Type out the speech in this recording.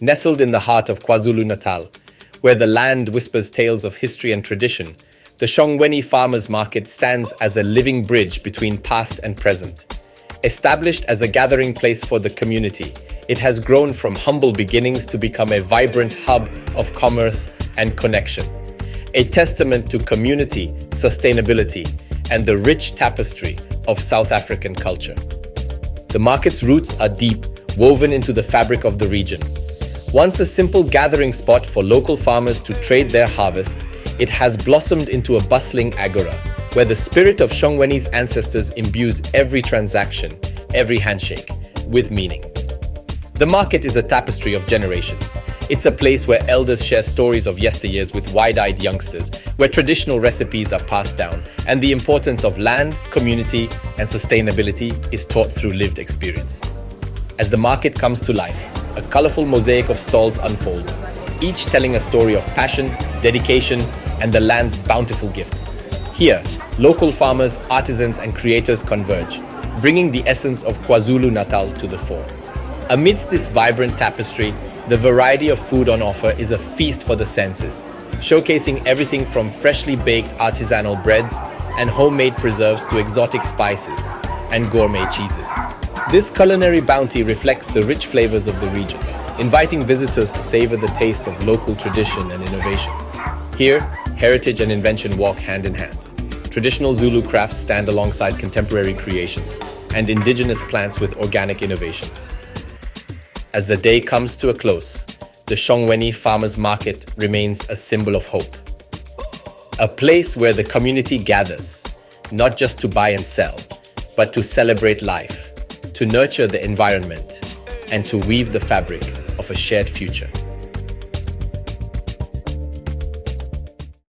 Nestled in the heart of KwaZulu-Natal, where the land whispers tales of history and tradition, the Shongweni Farmers Market stands as a living bridge between past and present. Established as a gathering place for the community, it has grown from humble beginnings to become a vibrant hub of commerce and connection. A testament to community, sustainability, and the rich tapestry of South African culture. The market's roots are deep, woven into the fabric of the region. Once a simple gathering spot for local farmers to trade their harvests, it has blossomed into a bustling agora, where the spirit of Shongweni's ancestors imbues every transaction, every handshake, with meaning. The market is a tapestry of generations. It's a place where elders share stories of yesteryears with wide-eyed youngsters, where traditional recipes are passed down, and the importance of land, community, and sustainability is taught through lived experience. As the market comes to life, a colorful mosaic of stalls unfolds, each telling a story of passion, dedication, and the land's bountiful gifts. Here, local farmers, artisans, and creators converge, bringing the essence of KwaZulu-Natal to the fore. Amidst this vibrant tapestry, the variety of food on offer is a feast for the senses, showcasing everything from freshly baked artisanal breads and homemade preserves to exotic spices and gourmet cheeses. This culinary bounty reflects the rich flavors of the region, inviting visitors to savor the taste of local tradition and innovation. Here, heritage and invention walk hand in hand. Traditional Zulu crafts stand alongside contemporary creations, and indigenous plants with organic innovations. As the day comes to a close, the Shongweni Farmers Market remains a symbol of hope. A place where the community gathers, not just to buy and sell, but to celebrate life, to nurture the environment, and to weave the fabric of a shared future.